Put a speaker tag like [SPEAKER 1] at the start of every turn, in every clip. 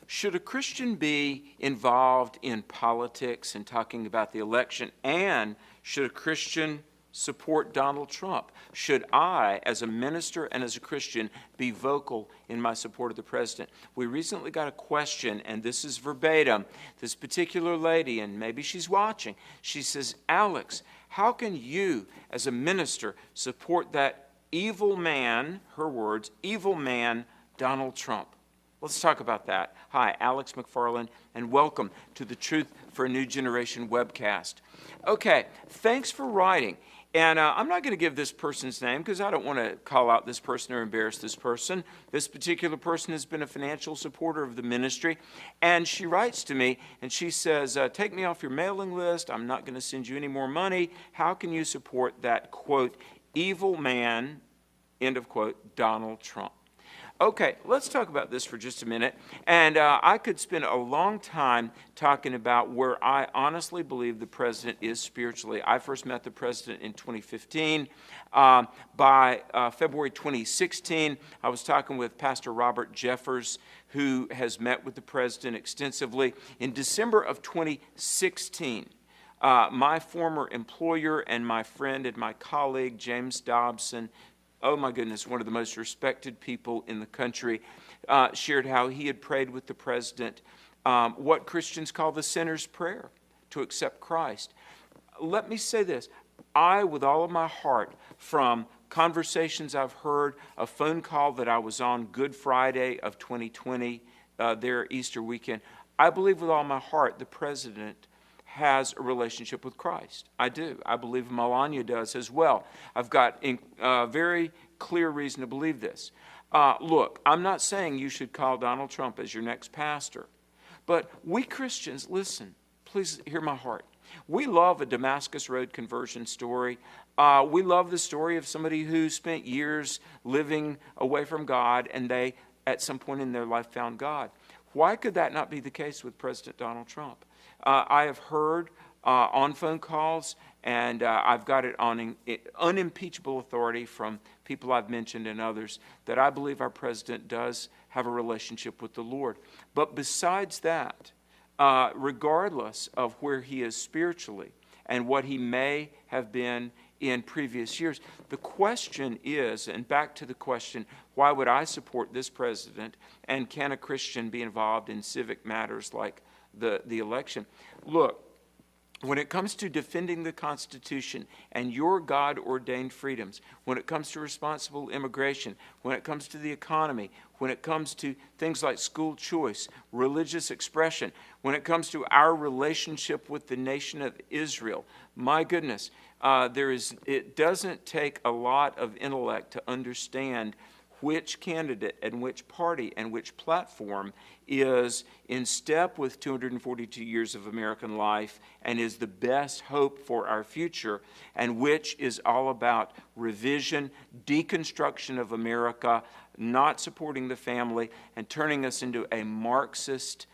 [SPEAKER 1] should a Christian be involved in politics and talking about the election? And should a Christian support Donald Trump? Should I, as a minister and as a Christian, be vocal in my support of the president? We recently got a question, and this is verbatim. This particular lady, and maybe she's watching, she says, Alex, how can you, as a minister, support that evil man, her words, evil man, Donald Trump? Let's talk about that. Hi, Alex McFarland, and welcome to the Truth for a New Generation webcast. Okay, thanks for writing. And I'm not going to give this person's name because I don't want to call out this person or embarrass this person. This particular person has been a financial supporter of the ministry. And she writes to me and she says, take me off your mailing list. I'm not going to send you any more money. How can you support that, quote, evil man, end of quote, Donald Trump? Okay, let's talk about this for just a minute. And I could spend a long time talking about where I honestly believe the president is spiritually. I first met the president in 2015. By February 2016, I was talking with Pastor Robert Jeffers, who has met with the president extensively. In December of 2016, my former employer and my friend and my colleague, James Dobson, oh my goodness, one of the most respected people in the country, shared how he had prayed with the president, what Christians call the sinner's prayer, to accept Christ. Let me say this. I, with all of my heart, from conversations I've heard, a phone call that I was on Good Friday of 2020, their Easter weekend, I believe with all my heart the president has a relationship with Christ. I do. I believe Melania does as well. I've got very clear reason to believe this. Look, I'm not saying you should call Donald Trump as your next pastor, but we Christians, listen, please hear my heart. We love a Damascus Road conversion story. We love the story of somebody who spent years living away from God and they, at some point in their life, found God. Why could that not be the case with President Donald Trump? I have heard on phone calls, and I've got it on unimpeachable authority from people I've mentioned and others, that I believe our president does have a relationship with the Lord. But besides that, regardless of where he is spiritually and what he may have been in previous years, the question is, and back to the question, why would I support this president, and can a Christian be involved in civic matters like the election? Look, when it comes to defending the Constitution and your God-ordained freedoms, when it comes to responsible immigration, when it comes to the economy, when it comes to things like school choice, religious expression, when it comes to our relationship with the nation of Israel, my goodness, it doesn't take a lot of intellect to understand which candidate and which party and which platform is in step with 242 years of American life and is the best hope for our future, and which is all about revision, deconstruction of America, not supporting the family, and turning us into a Marxist,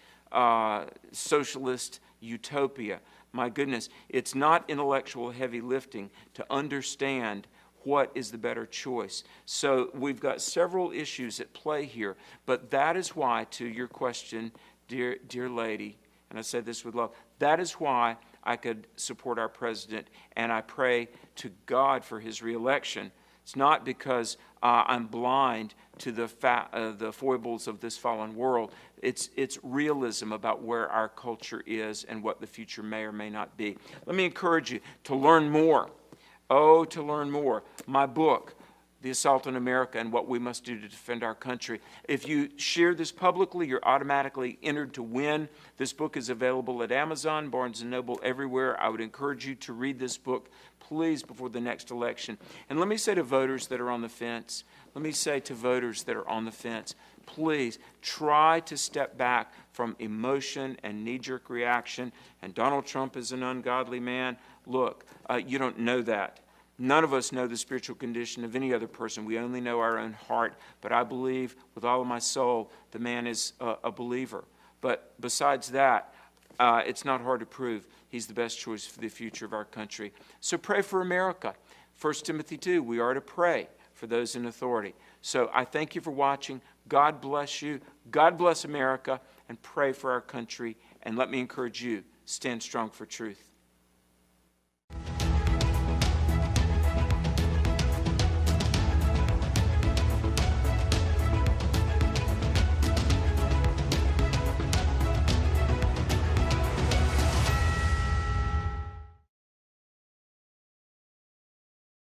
[SPEAKER 1] socialist utopia. My goodness, it's not intellectual heavy lifting to understand what is the better choice. So we've got several issues at play here, but that is why, to your question, dear lady, and I say this with love, that is why I could support our president, and I pray to God for his reelection. It's not because I'm blind to the foibles of this fallen world. It's realism about where our culture is and what the future may or may not be. Let me encourage you to learn more. Oh, to learn more. My book, The Assault on America and What We Must Do to Defend Our Country. If you share this publicly, you're automatically entered to win. This book is available at Amazon, Barnes & Noble, everywhere. I would encourage you to read this book, please, before the next election. And let me say to voters that are on the fence, please try to step back from emotion and knee-jerk reaction. And Donald Trump is an ungodly man. Look, you don't know that. None of us know the spiritual condition of any other person. We only know our own heart. But I believe with all of my soul the man is a believer. But besides that, it's not hard to prove he's the best choice for the future of our country. So pray for America. 1 Timothy 2, we are to pray for those in authority. So I thank you for watching. God bless you. God bless America. and pray for our country. And let me encourage you, stand strong for truth.